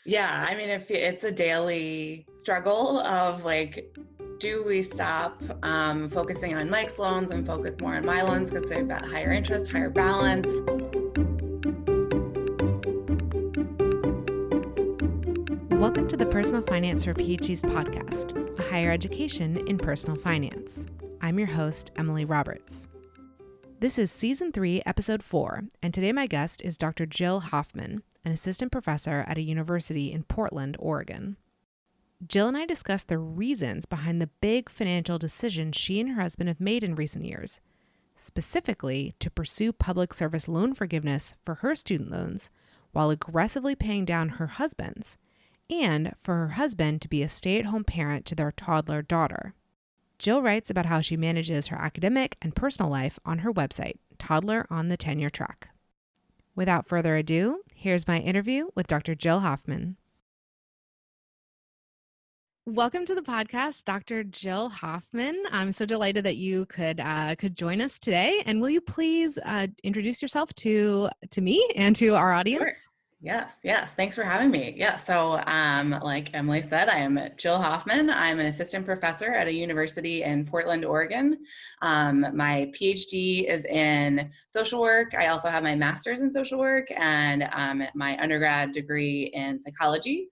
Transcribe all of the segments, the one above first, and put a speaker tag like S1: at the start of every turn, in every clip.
S1: Yeah, I mean, if it's a daily struggle of like, do we stop focusing on Mike's loans and focus more on my loans because they've got higher interest, higher balance?
S2: Welcome to the Personal Finance for PhDs podcast, a higher education in personal finance. I'm your host, Emily Roberts. This is Season 3, Episode 4, and today my guest is Dr. Jill Hoffman, an assistant professor at a university in Portland, Oregon. Jill and I discussed the reasons behind the big financial decisions she and her husband have made in recent years, specifically to pursue public service loan forgiveness for her student loans while aggressively paying down her husband's, and for her husband to be a stay-at-home parent to their toddler daughter. Jill writes about how she manages her academic and personal life on her website, Toddler on the Tenure Track. Without further ado, here's my interview with Dr. Jill Hoffman. Welcome to the podcast, Dr. Jill Hoffman. I'm so delighted that you could join us today. And will you please introduce yourself to me and to our audience?
S1: Sure. Yes. Thanks for having me. Yeah. So, like Emily said, I am Jill Hoffman. I'm an assistant professor at a university in Portland, Oregon. My PhD is in social work. I also have my master's in social work and my undergrad degree in psychology.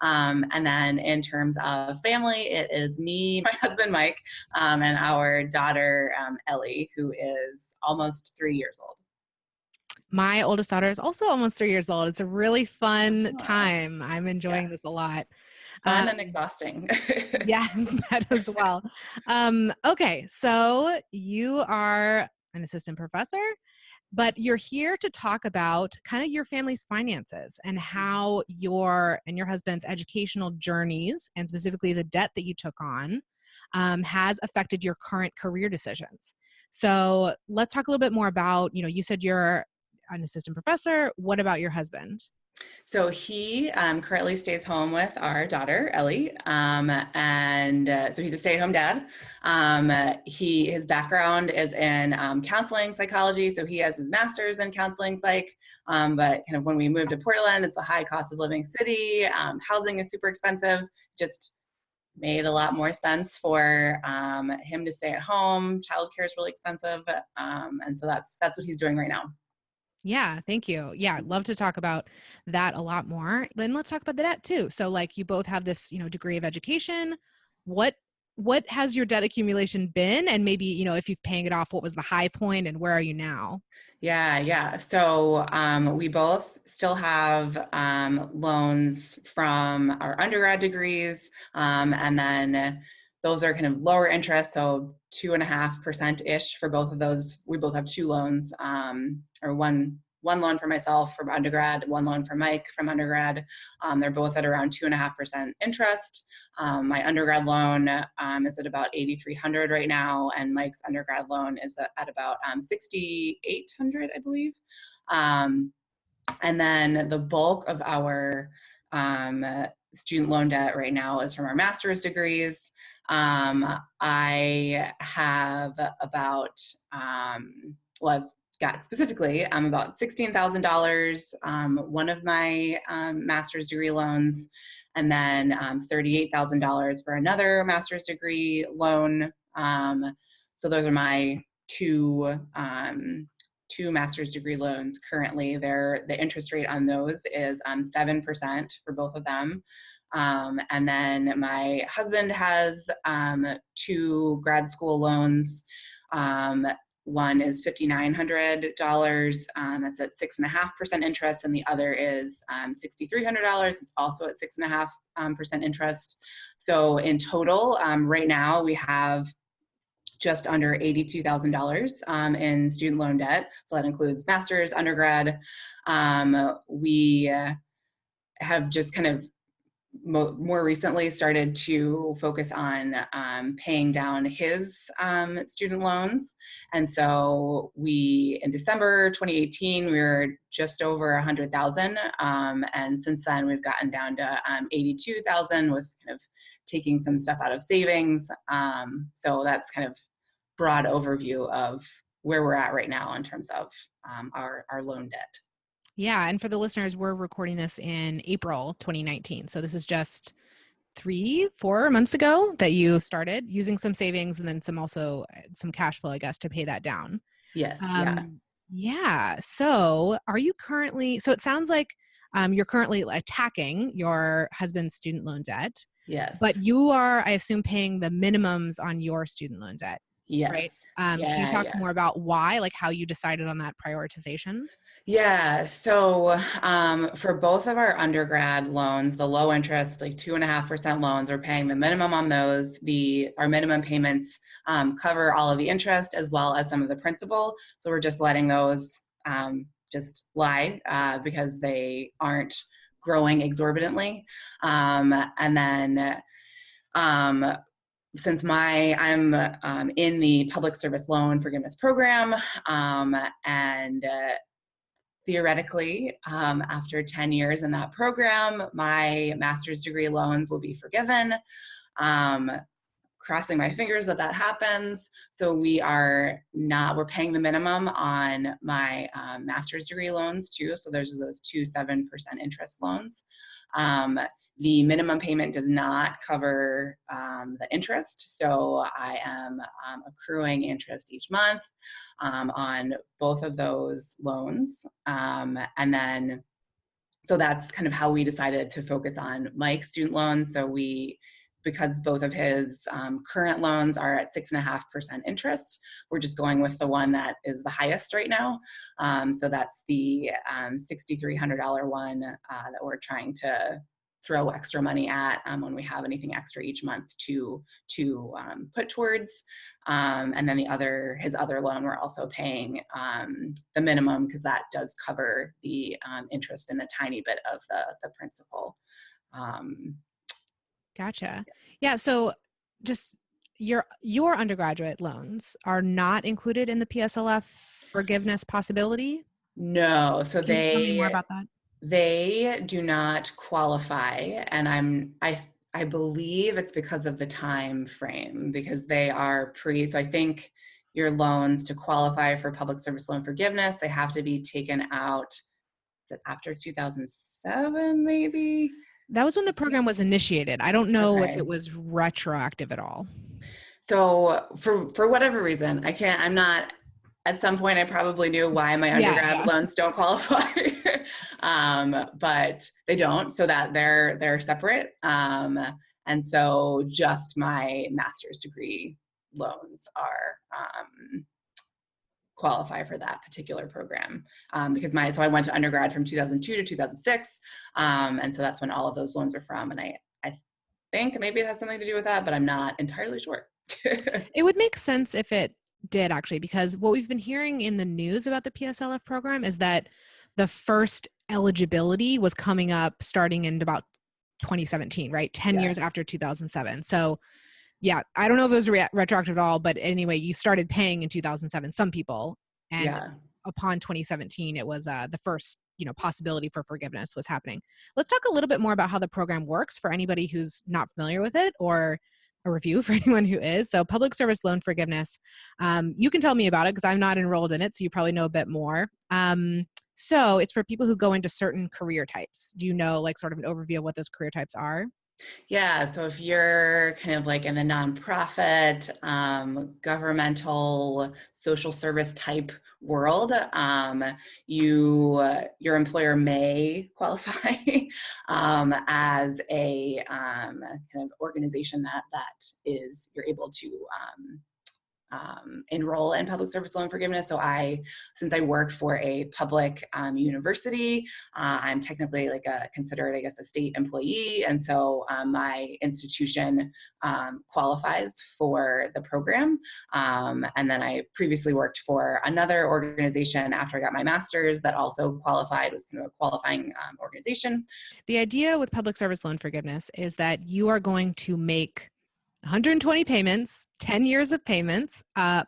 S1: And then in terms of family, it is me, my husband, Mike, and our daughter, Ellie, who is almost 3 years old.
S2: My oldest daughter is also almost 3 years old. It's a really fun time. I'm enjoying this a lot.
S1: Fun and exhausting.
S2: Yes, that as well. Okay, so you are an assistant professor, but you're here to talk about kind of your family's finances and how your and your husband's educational journeys, and specifically the debt that you took on, has affected your current career decisions. So let's talk a little bit more about, you said you're an assistant professor. What about your husband?
S1: So he currently stays home with our daughter, Ellie, so he's a stay-at-home dad. His background is in counseling psychology, so he has his master's in counseling psych, but kind of when we moved to Portland, it's a high cost of living city. Housing is super expensive. Just made a lot more sense for him to stay at home. Childcare is really expensive, and so that's what he's doing right now.
S2: Yeah, thank you. Yeah, I'd love to talk about that a lot more. Then let's talk about the debt too. So like you both have this, degree of education. What has your debt accumulation been? And maybe, if you've paying it off, what was the high point and where are you now?
S1: Yeah. So we both still have loans from our undergrad degrees, and then those are kind of lower interest, so 2.5% for both of those. We both have two loans, or one loan for myself from undergrad, one loan for Mike from undergrad. They're both at around 2.5% interest. My undergrad loan is at about $8,300 right now, and Mike's undergrad loan is at about $6,800, I believe. And then the bulk of our student loan debt right now is from our master's degrees. I have about, I've got specifically about $16,000, one of my master's degree loans, and then $38,000 for another master's degree loan. So those are my two master's degree loans currently. The interest rate on those is 7% for both of them. And then my husband has two grad school loans. One is $5,900. That's at 6.5% interest, and the other is $6,300. It's also at 6.5% interest. So in total, right now we have just under $82,000 in student loan debt. So that includes master's, undergrad. We have just kind of more recently started to focus on paying down his student loans. And so in December 2018, we were just over 100,000. And since then we've gotten down to 82,000 with kind of taking some stuff out of savings. So that's kind of broad overview of where we're at right now in terms of our loan debt.
S2: Yeah. And for the listeners, we're recording this in April 2019. So this is just 3-4 months ago that you started using some savings and then some cash flow, I guess, to pay that down.
S1: Yes. Yeah.
S2: Um, yeah. So so it sounds like you're currently attacking your husband's student loan debt,
S1: Yes.
S2: but you are, I assume, paying the minimums on your student loan debt, right?
S1: Yes.
S2: Can you
S1: Yeah.
S2: talk
S1: Yeah.
S2: more about why, like how you decided on that prioritization?
S1: Yeah. So for both of our undergrad loans, the low interest, like 2.5% loans, we're paying the minimum on those. Our minimum payments cover all of the interest as well as some of the principal. So we're just letting those just lie because they aren't growing exorbitantly. And then um, since I'm in the public service loan forgiveness program, and theoretically, after 10 years in that program, my master's degree loans will be forgiven. Um, Crossing my fingers that happens. So we're paying the minimum on my master's degree loans too. So there's those 7% interest loans. Um, the minimum payment does not cover the interest. So I am accruing interest each month on both of those loans. And then so that's kind of how we decided to focus on Mike's student loans. Because both of his current loans are at 6.5% interest, we're just going with the one that is the highest right now. So that's the $6,300 one that we're trying to throw extra money at when we have anything extra each month to put towards. And then his other loan, we're also paying the minimum because that does cover the interest and a tiny bit of the principal.
S2: Gotcha. Yeah. So just your undergraduate loans are not included in the PSLF forgiveness possibility.
S1: No, so
S2: Can you tell me more about that?
S1: they do not qualify, and I believe it's because of the time frame, because they are so I think your loans to qualify for public service loan forgiveness, they have to be taken out, is it after 2007 maybe?
S2: That was when the program was initiated. I don't know if
S1: Okay.
S2: it was retroactive at all.
S1: So for whatever reason, I'm not, at some point I probably knew why my
S2: Yeah,
S1: undergrad
S2: yeah.
S1: loans don't qualify. But they don't, so that they're separate. And so just my master's degree loans are qualify for that particular program, because so I went to undergrad from 2002 to 2006, and so that's when all of those loans are from. And I think maybe it has something to do with that, but I'm not entirely sure.
S2: It would make sense if it did, actually, because what we've been hearing in the news about the PSLF program is that the first eligibility was coming up starting in about 2017, right? 10 years
S1: Yes.
S2: after 2007. So yeah, I don't know if it was retroactive at all, but anyway, you started paying in 2007, some people, and
S1: Yeah.
S2: upon 2017, it was the first, possibility for forgiveness was happening. Let's talk a little bit more about how the program works for anybody who's not familiar with it, or a review for anyone who is. So public service loan forgiveness, you can tell me about it because I'm not enrolled in it, so you probably know a bit more. So it's for people who go into certain career types. Do you know, like, sort of an overview of what those career types are?
S1: Yeah, so if you're kind of like in the nonprofit, governmental, social service type world, your employer may qualify as a kind of organization that is you're able to enroll in public service loan forgiveness. So since I work for a public university, I'm technically considered, I guess, a state employee. And so my institution qualifies for the program. And then I previously worked for another organization after I got my master's that also qualified, was kind of a qualifying organization.
S2: The idea with public service loan forgiveness is that you are going to make 120 payments, 10 years of payments,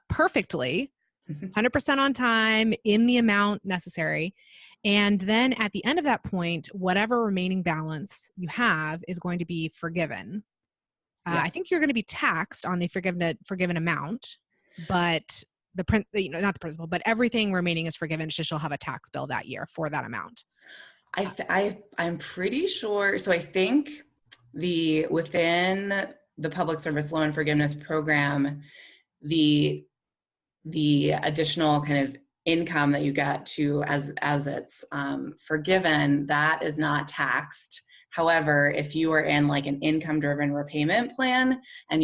S2: perfectly, 100% on time, in the amount necessary. And then at the end of that point, whatever remaining balance you have is going to be forgiven. I
S1: Yes.
S2: think you're going to be taxed on the forgiven amount, but not the principal, but everything remaining is forgiven. It's just you'll have a tax bill that year for that amount.
S1: I'm pretty sure. So I think within the public service loan forgiveness program, the additional kind of income that you get to as it's forgiven, that is not taxed. However, if you are in like an income driven repayment plan and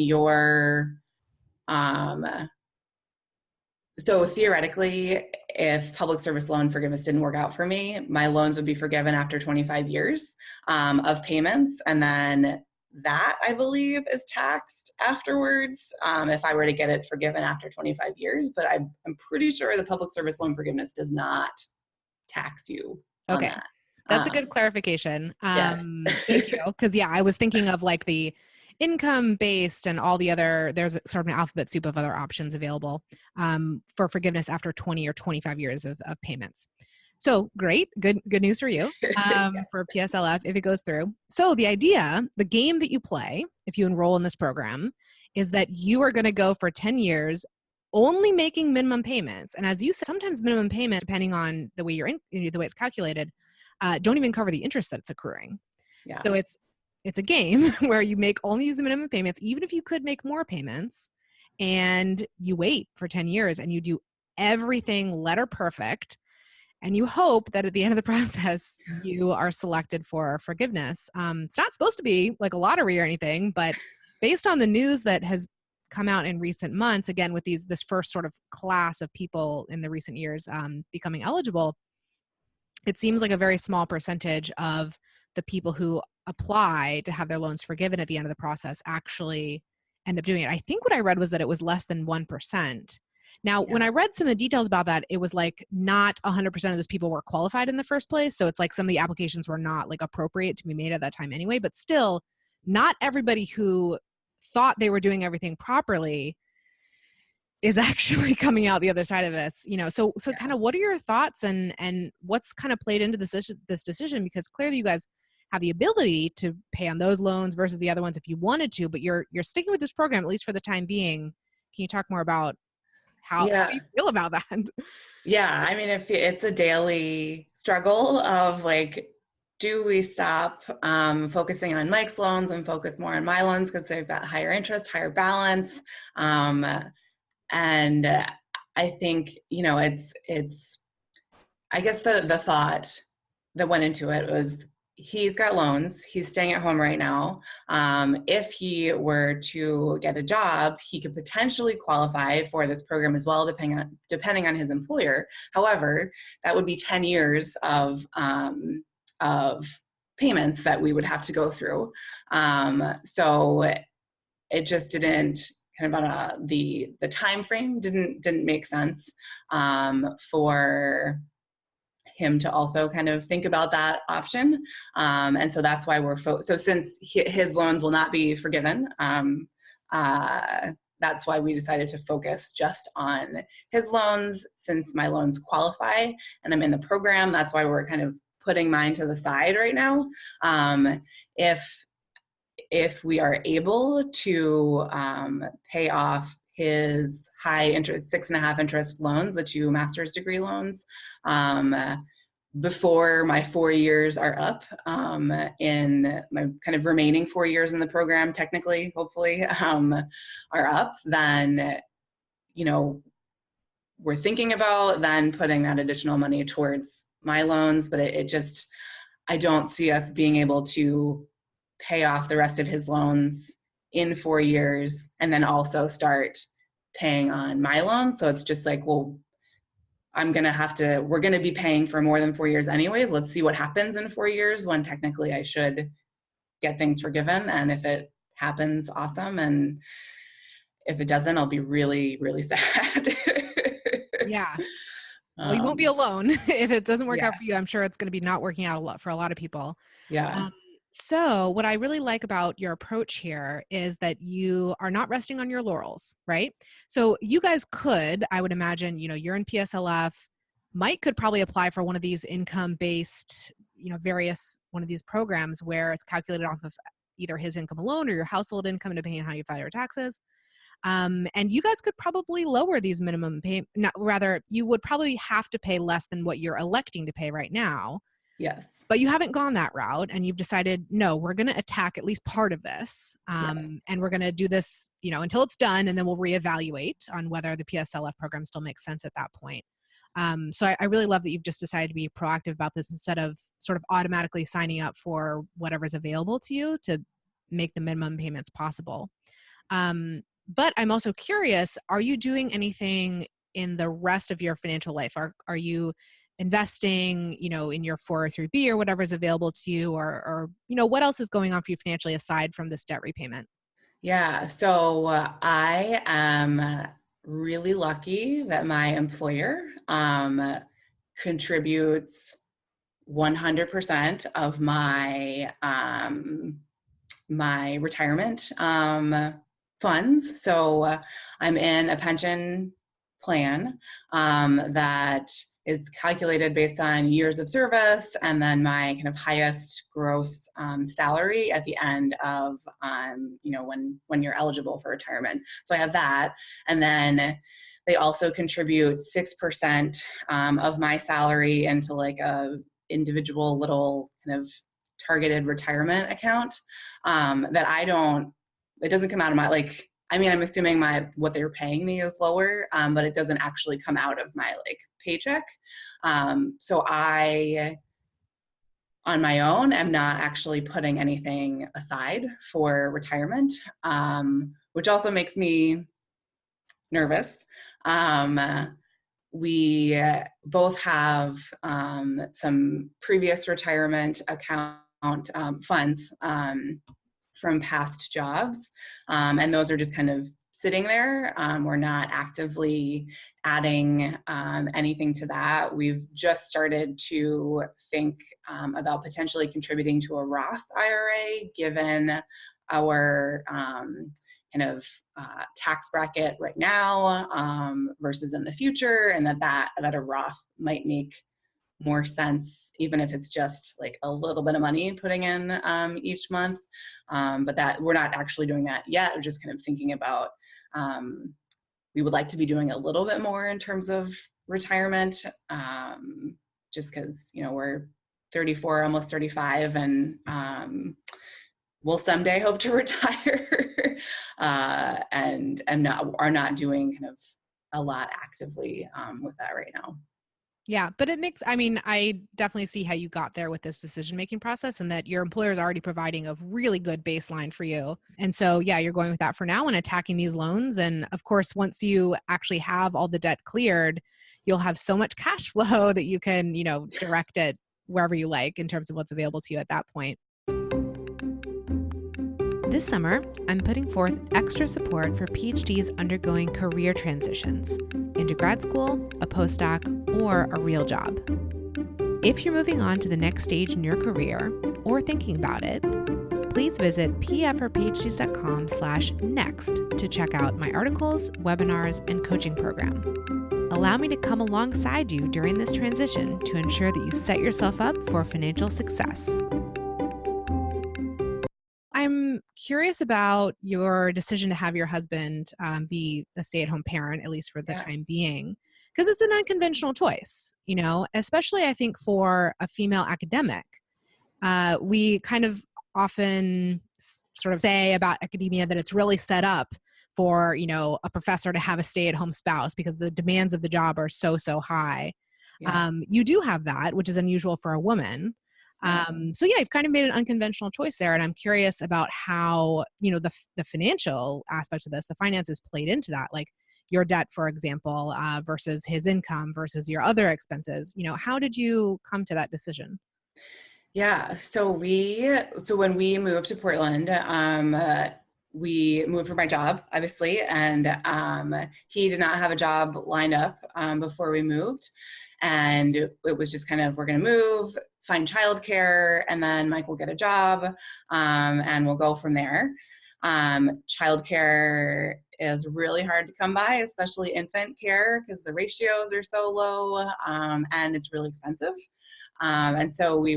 S1: so theoretically, if public service loan forgiveness didn't work out for me, my loans would be forgiven after 25 years of payments. And then that, I believe, is taxed afterwards if I were to get it forgiven after 25 years. But I'm pretty sure the public service loan forgiveness does not tax you on
S2: Okay.
S1: that.
S2: That's a good clarification.
S1: Yes.
S2: Thank you. Because I was thinking of like the income based and all the other, there's sort of an alphabet soup of other options available for forgiveness after 20 or 25 years of payments. So great. Good news for you for PSLF if it goes through. So the game that you play if you enroll in this program is that you are going to go for 10 years only making minimum payments. And as you said, sometimes minimum payments, depending on the way the way it's calculated, don't even cover the interest that's accruing.
S1: Yeah.
S2: So it's a game where you make only use the minimum payments, even if you could make more payments, and you wait for 10 years and you do everything letter perfect. And you hope that at the end of the process, you are selected for forgiveness. It's not supposed to be like a lottery or anything, but based on the news that has come out in recent months, again, with this first sort of class of people in the recent years becoming eligible, it seems like a very small percentage of the people who apply to have their loans forgiven at the end of the process actually end up doing it. I think what I read was that it was less than 1%. Now, when I read some of the details about that, it was like not 100% of those people were qualified in the first place. So it's like some of the applications were not like appropriate to be made at that time anyway, but still not everybody who thought they were doing everything properly is actually coming out the other side of this, so kind of what are your thoughts and what's kind of played into this decision? Because clearly you guys have the ability to pay on those loans versus the other ones if you wanted to, but you're sticking with this program, at least for the time being. Can you talk more about how you feel about that?
S1: Yeah. I mean, if it's a daily struggle of like, do we stop focusing on Mike's loans and focus more on my loans because they've got higher interest, higher balance? And I think, it's, I guess the thought that went into it was he's got loans. He's staying at home right now. If he were to get a job, he could potentially qualify for this program as well, depending on his employer. However, that would be 10 years of payments that we would have to go through. So it just didn't kind of on the time frame didn't make sense for him to also kind of think about that option. And so that's why so since his loans will not be forgiven, that's why we decided to focus just on his loans since my loans qualify and I'm in the program. That's why we're kind of putting mine to the side right now. If we are able to pay off his high interest, 6.5 interest loans, the 2 master's degree loans, before my 4 years are up, in my kind of remaining 4 years in the program, technically, hopefully, are up, then, we're thinking about then putting that additional money towards my loans, but I don't see us being able to pay off the rest of his loans in 4 years and then also start paying on my loans. So it's just like, well, we're going to be paying for more than 4 years anyways. Let's see what happens in 4 years when technically I should get things forgiven. And if it happens, awesome. And if it doesn't, I'll be really, really sad.
S2: Yeah. Well, you won't be alone if it doesn't work out for you. I'm sure it's going to be not working out for a lot of people.
S1: Yeah.
S2: So what I really like about your approach here is that you are not resting on your laurels, right? So you guys could, I would imagine, you're in PSLF. Mike could probably apply for one of these income-based, various one of these programs where it's calculated off of either his income alone or your household income, depending on how you file your taxes. And you guys could probably lower these minimum pay, not, rather, you would probably have to pay less than what you're electing to pay right now.
S1: Yes.
S2: But you haven't gone that route, and you've decided, no, we're going to attack at least part of this.
S1: Yes.
S2: And we're going to do this, until it's done, and then we'll reevaluate on whether the PSLF program still makes sense at that point. So I really love that you've just decided to be proactive about this instead of sort of automatically signing up for whatever's available to you to make the minimum payments possible. But I'm also curious, are you doing anything in the rest of your financial life? Are you investing, in your 403b or whatever is available to you, or what else is going on for you financially aside from this debt repayment?
S1: Yeah. So I am really lucky that my employer contributes 100% of my retirement funds. So I'm in a pension plan that is calculated based on years of service and then my kind of highest gross salary at the end of when you're eligible for retirement. So I have that, and then they also contribute 6% of my salary into like a individual little kind of targeted retirement account that I don't. It doesn't come out of my I'm assuming what they're paying me is lower, but it doesn't actually come out of my paycheck. So I, on my own, am not actually putting anything aside for retirement, which also makes me nervous. We both have some previous retirement account funds from past jobs. And those are just kind of sitting there. We're not actively adding anything to that. We've just started to think about potentially contributing to a Roth IRA, given our tax bracket right now versus in the future, and that a Roth might make more sense, even if it's just like a little bit of money putting in each month. But that we're not actually doing that yet. We're just kind of thinking about, we would like to be doing a little bit more in terms of retirement, just because, we're 34, almost 35, and we'll someday hope to retire and are not doing kind of a lot actively with that right now.
S2: Yeah, but I definitely see how you got there with this decision-making process, and that your employer is already providing a really good baseline for you. And so, yeah, you're going with that for now and attacking these loans. And of course, once you actually have all the debt cleared, you'll have so much cash flow that you can, direct it wherever you like in terms of what's available to you at that point. This summer, I'm putting forth extra support for PhDs undergoing career transitions into grad school, a postdoc, or a real job. If you're moving on to the next stage in your career or thinking about it, please visit pfforphds.com/next to check out my articles, webinars, and coaching program. Allow me to come alongside you during this transition to ensure that you set yourself up for financial success. I'm curious about your decision to have your husband be a stay-at-home parent, at least for the time being, because it's an unconventional choice, especially I think for a female academic. We kind of often sort of say about academia that it's really set up for, a professor to have a stay-at-home spouse because the demands of the job are so high.
S1: Yeah.
S2: You do have that, which is unusual for a woman. So yeah, you've kind of made an unconventional choice there. And I'm curious about how, the financial aspect of this, the finances played into that, like your debt, for example, versus his income versus your other expenses. How did you come to that decision?
S1: Yeah. So when we moved to Portland, we moved for my job, obviously, and he did not have a job lined up before we moved. And it was just kind of, we're going to move, find childcare, and then Mike will get a job, and we'll go from there. Childcare is really hard to come by, especially infant care, because the ratios are so low, and it's really expensive. And so we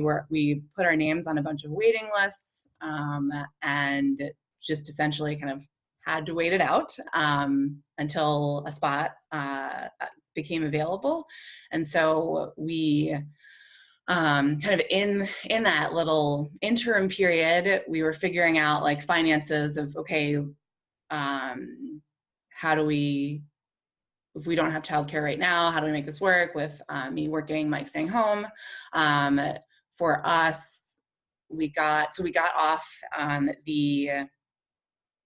S1: put our names on a bunch of waiting lists, and just essentially kind of had to wait it out until a spot became available. And so we kind of in that little interim period, we were figuring out like finances of, okay, how do we, if we don't have childcare right now, how do we make this work with me working, Mike staying home? For us, we got off the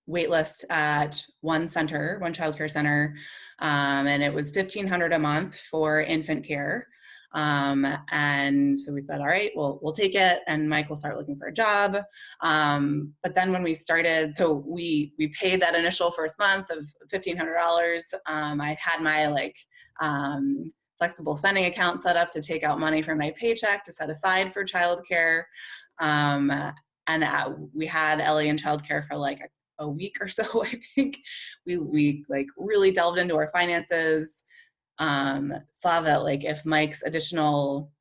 S1: wait list at one childcare center, and it was $1,500 a month for infant care. And so we said, all right, we'll take it, and Mike will start looking for a job. But then when we started, so we paid that initial first month of $1,500. I had my flexible spending account set up to take out money from my paycheck to set aside for childcare. And we had Ellie in childcare for like a week or so. I think we like really delved into our finances, saw that like if Mike's additional,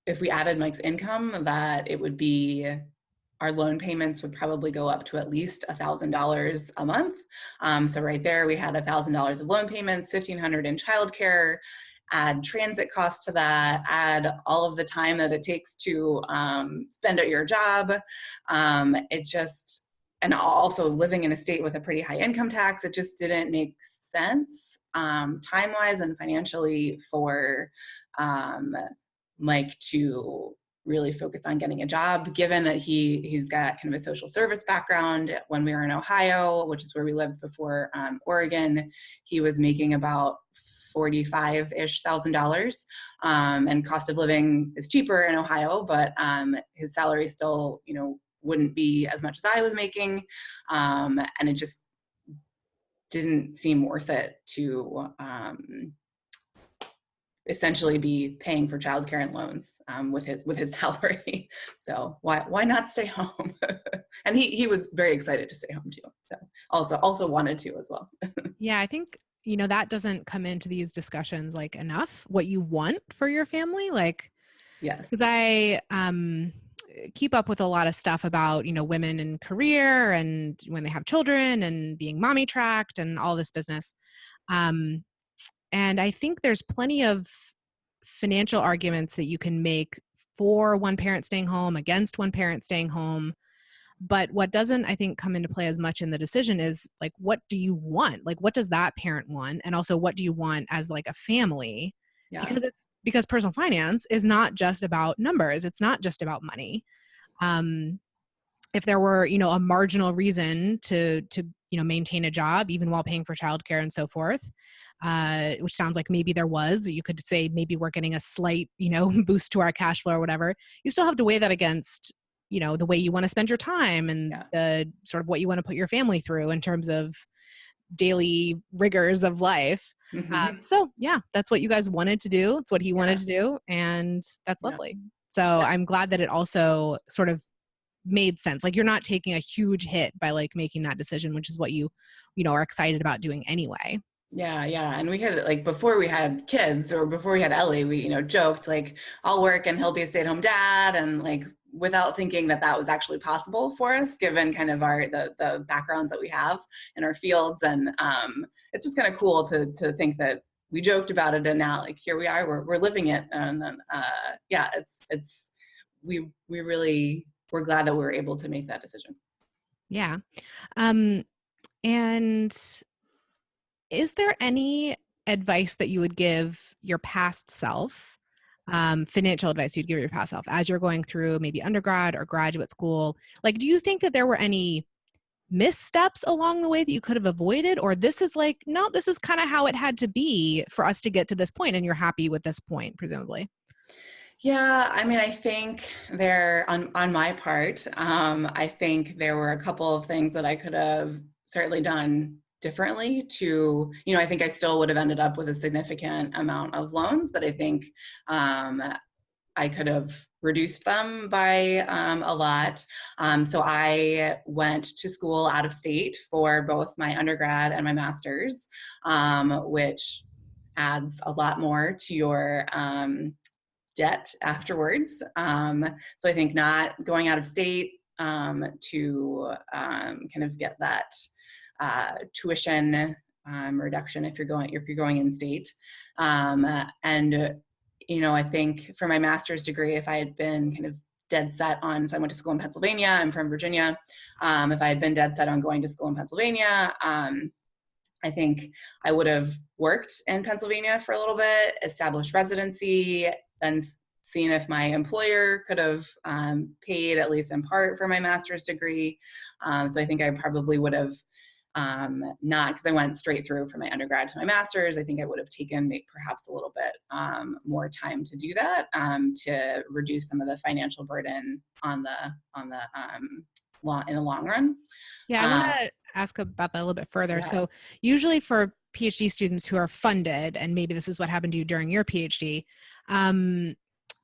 S1: if we added Mike's income, that it would be, our loan payments would probably go up to at least $1,000 a month. So right there, we had $1,000 of loan payments, $1,500 in childcare, add transit costs to that, add all of the time that it takes to spend at your job. It just, and also living in a state with a pretty high income tax, it just didn't make sense time-wise and financially for Mike to really focus on getting a job, given that he's got kind of a social service background. When we were in Ohio, which is where we lived before Oregon, he was making about $45,000-ish, and cost of living is cheaper in Ohio, but his salary still, wouldn't be as much as I was making, and it just didn't seem worth it to essentially be paying for childcare and loans with his salary. So why not stay home? And he was very excited to stay home too. So also wanted to as well.
S2: Yeah, I think that doesn't come into these discussions like enough, what you want for your family. Like,
S1: yes,
S2: because I keep up with a lot of stuff about women in career and when they have children and being mommy tracked and all this business. And I think there's plenty of financial arguments that you can make for one parent staying home, against one parent staying home. But what doesn't, I think, come into play as much in the decision is like, what do you want? Like, what does that parent want? And also, what do you want as like a family?
S1: yeah,
S2: Because personal finance is not just about numbers. It's not just about money. If there were, a marginal reason to maintain a job, even while paying for childcare and so forth, which sounds like maybe there was, you could say maybe we're getting a slight, boost to our cash flow or whatever. You still have to weigh that against, the way you want to spend your time and the sort of what you want to put your family through in terms of daily rigors of life.
S1: mm-hmm.
S2: So yeah, that's what you guys wanted to do. It's what he wanted to do. And that's lovely. So I'm glad that it also sort of made sense. Like, you're not taking a huge hit by like making that decision, which is what you are excited about doing anyway.
S1: Yeah. And we had, like, before we had kids or before we had Ellie, we, joked like, I'll work and he'll be a stay-at-home dad. And like, without thinking that was actually possible for us, given kind of the backgrounds that we have in our fields. And it's just kind of cool to think that we joked about it. And now, like, here we are, we're living it. And then, we're glad that we were able to make that decision.
S2: Yeah. And is there any advice that you would give your past self, financial advice you'd give your past self as you're going through maybe undergrad or graduate school? Like, do you think that there were any missteps along the way that you could have avoided? Or this is like, no, this is kind of how it had to be for us to get to this point, and you're happy with this point, presumably?
S1: Yeah, I mean, I think on my part, I think there were a couple of things that I could have certainly done differently I think I still would have ended up with a significant amount of loans, but I think I could have reduced them by a lot. So I went to school out of state for both my undergrad and my master's, which adds a lot more to your debt afterwards. So I think not going out of state to kind of get that tuition reduction if you're going in state. And I think for my master's degree, if I had been kind of dead set on, so I went to school in Pennsylvania, I'm from Virginia. If I had been dead set on going to school in Pennsylvania, I think I would have worked in Pennsylvania for a little bit, established residency, then seen if my employer could have paid at least in part for my master's degree. So I think I probably would have not, because I went straight through from my undergrad to my master's. I think I would have taken perhaps a little bit more time to do that, to reduce some of the financial burden on the in the long run.
S2: Yeah, I want to ask about that a little bit further.
S1: Yeah.
S2: So usually for PhD students who are funded, and maybe this is what happened to you during your PhD,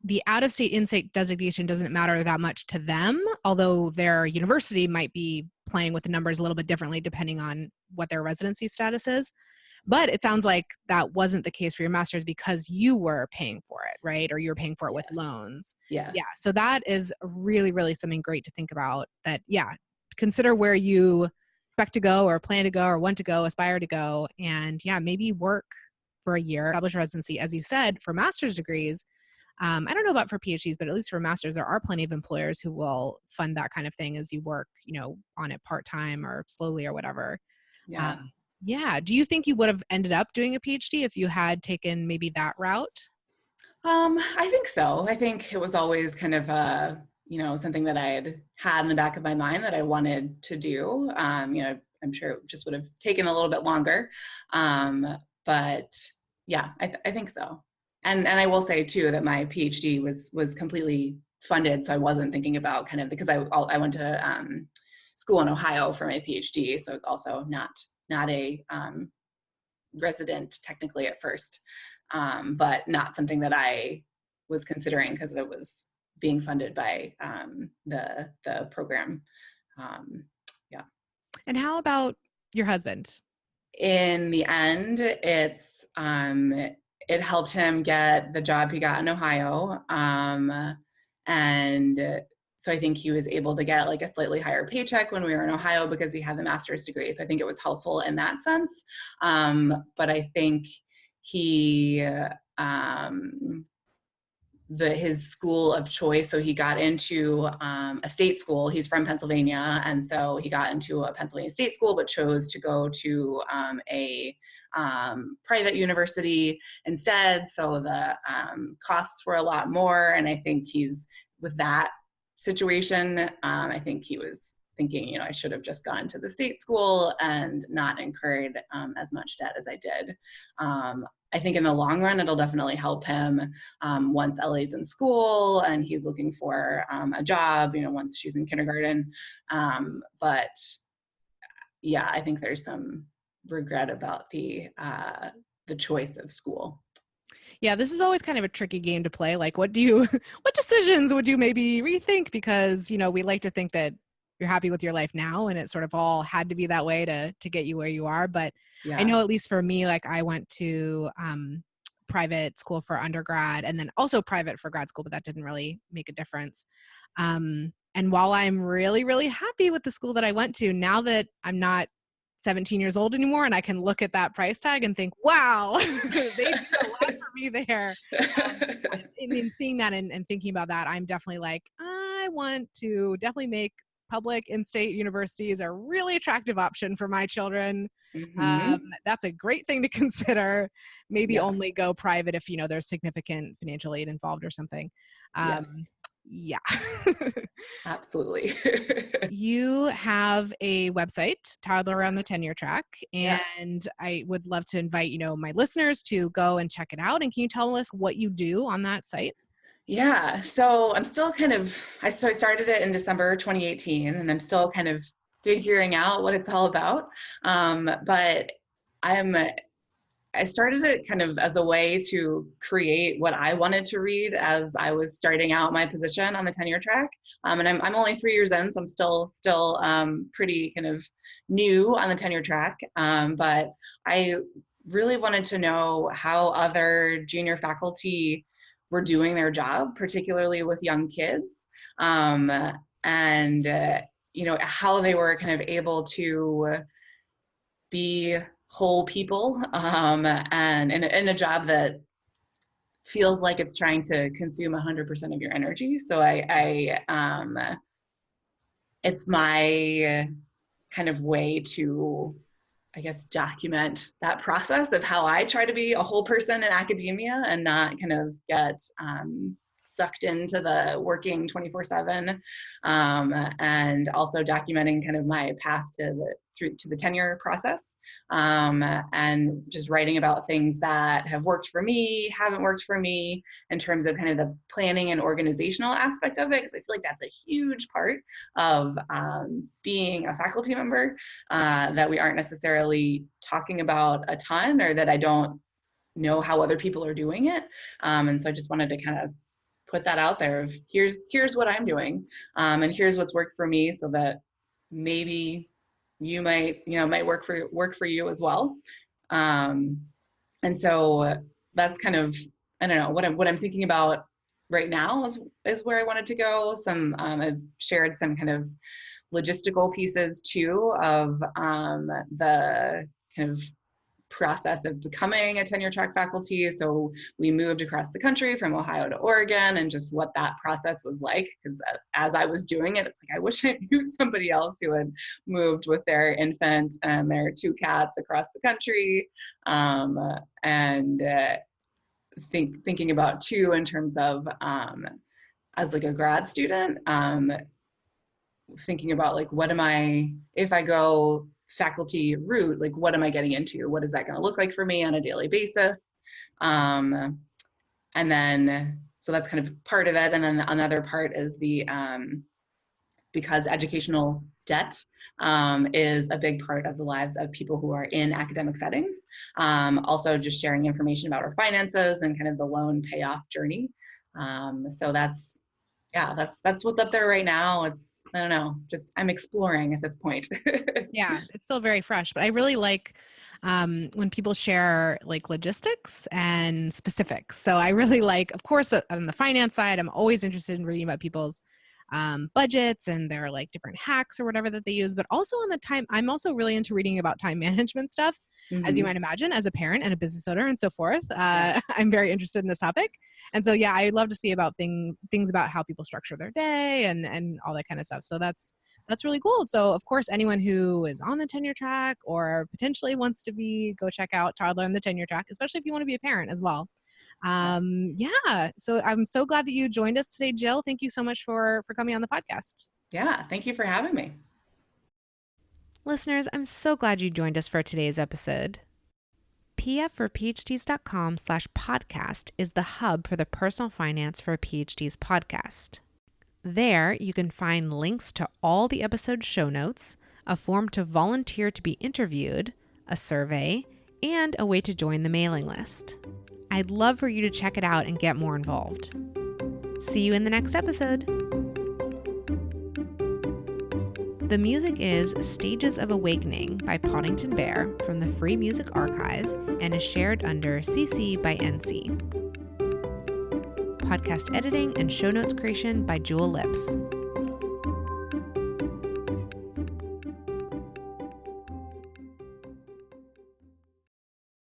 S2: the out-of-state, in-state designation doesn't matter that much to them, although their university might be playing with the numbers a little bit differently depending on what their residency status is. But it sounds like that wasn't the case for your master's because you were paying for it, right? Or you're paying for it with loans.
S1: Yes.
S2: Yeah. So that is really, really something great to think about, that, yeah, consider where you expect to go or plan to go or want to go, aspire to go. And yeah, maybe work for a year, establish residency, as you said, for master's degrees. I don't know about for PhDs, but at least for masters, there are plenty of employers who will fund that kind of thing as you work, on it part-time or slowly or whatever.
S1: Yeah.
S2: Yeah. Do you think you would have ended up doing a PhD if you had taken maybe that route?
S1: I think so. I think it was always kind of something that I had in the back of my mind that I wanted to do. I'm sure it just would have taken a little bit longer. But yeah, I think so. And I will say too that my PhD was completely funded, so I wasn't thinking about kind of, because I went to school in Ohio for my PhD, so I was also not a resident technically at first, but not something that I was considering because it was being funded by the program. Yeah.
S2: And how about your husband?
S1: In the end, it helped him get the job he got in Ohio. And so I think he was able to get like a slightly higher paycheck when we were in Ohio because he had the master's degree. So I think it was helpful in that sense. But I think he, his school of choice, so he got into a state school. He's from Pennsylvania, and so he got into a Pennsylvania state school, but chose to go to a private university instead. So the costs were a lot more, and I think with that situation, I think he was thinking, I should have just gone to the state school and not incurred as much debt as I did. I think in the long run, it'll definitely help him once Ellie's in school and he's looking for a job, once she's in kindergarten. But yeah, I think there's some regret about the choice of school.
S2: Yeah, this is always kind of a tricky game to play. Like, what decisions would you maybe rethink? Because, we like to think that you're happy with your life now and it sort of all had to be that way to get you where you are. But yeah. I know at least for me, like I went to private school for undergrad and then also private for grad school, but that didn't really make a difference. And while I'm really, really happy with the school that I went to, now that I'm not 17 years old anymore and I can look at that price tag and think, wow, they did a lot for me there. I mean, seeing that and thinking about that, I'm definitely like, I want to definitely make public in-state universities a really attractive option for my children. Mm-hmm. That's a great thing to consider. Maybe only go private if, there's significant financial aid involved or something. Yeah.
S1: Absolutely.
S2: You have a website, Toddler on the Tenure Track, and I would love to invite, my listeners to go and check it out. And can you tell us what you do on that site?
S1: Yeah, so I'm still I started it in December 2018, and I'm still kind of figuring out what it's all about. But I started it kind of as a way to create what I wanted to read as I was starting out my position on the tenure track. And I'm only 3 years in, so I'm still pretty kind of new on the tenure track. But I really wanted to know how other junior faculty were doing their job, particularly with young kids. and how they were kind of able to be whole people, and in a job that feels like it's trying to consume 100% of your energy. So it's my kind of way to, I guess, document that process of how I try to be a whole person in academia and not kind of get sucked into the working 24/7, and also documenting kind of my path to the tenure process, and just writing about things that have worked for me, haven't worked for me, in terms of kind of the planning and organizational aspect of it, because I feel like that's a huge part of being a faculty member, that we aren't necessarily talking about a ton, or that I don't know how other people are doing it. And so I just wanted to kind of put that out there of here's what I'm doing, and here's what's worked for me, so that maybe you might work for you as well. And so that's kind of, I don't know, what I'm thinking about right now is where I wanted to go. I've shared some kind of logistical pieces too of the kind of process of becoming a tenure track faculty. So we moved across the country from Ohio to Oregon, and just what that process was like. Because as I was doing it, it's like, I wish I knew somebody else who had moved with their infant and their 2 cats across the country. And thinking about too, in terms of as like a grad student, thinking about like, if I go faculty route, like what am I getting into? What is that going to look like for me on a daily basis? And then, so that's kind of part of it. And then another part is because educational debt is a big part of the lives of people who are in academic settings. Also just sharing information about our finances and kind of the loan payoff journey. So that's what's up there right now. I don't know, just I'm exploring at this point.
S2: Yeah, it's still very fresh, but I really like when people share like logistics and specifics. So I really like, of course, on the finance side, I'm always interested in reading about people's budgets and their like different hacks or whatever that they use, but also on the time, I'm also really into reading about time management stuff, as you might imagine, as a parent and a business owner and so forth. I'm very interested in this topic. And so, yeah, I'd love to see about things about how people structure their day and all that kind of stuff. So that's really cool. So of course, anyone who is on the tenure track or potentially wants to go check out Toddler on the tenure track, especially if you want to be a parent as well. Yeah. So I'm so glad that you joined us today, Jill. Thank you so much for coming on the podcast.
S1: Yeah. Thank you for having me.
S2: Listeners, I'm so glad you joined us for today's episode. pfforphds.com/podcast is the hub for the Personal Finance for PhDs podcast. There, you can find links to all the episode show notes, a form to volunteer to be interviewed, a survey, and a way to join the mailing list. I'd love for you to check it out and get more involved. See you in the next episode. The music is Stages of Awakening by Poddington Bear from the Free Music Archive and is shared under CC by NC. Podcast editing and show notes creation by Jewel Lips.